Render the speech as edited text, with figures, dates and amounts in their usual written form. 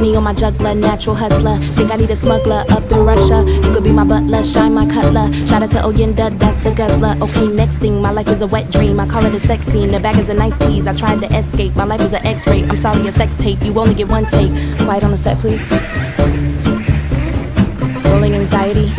Money on my juggler, natural hustler. Think I need a smuggler up in Russia. You could be my butler, shine my cutler. Shout out to Oyenda, that's the guzzler. Okay, next thing, my life is a wet dream. I call it a sex scene, the bag is a nice tease. I tried to escape, my life is an X-ray. I'm sorry, a sex tape, you only get one take. Quiet on the set, please. Rolling anxiety,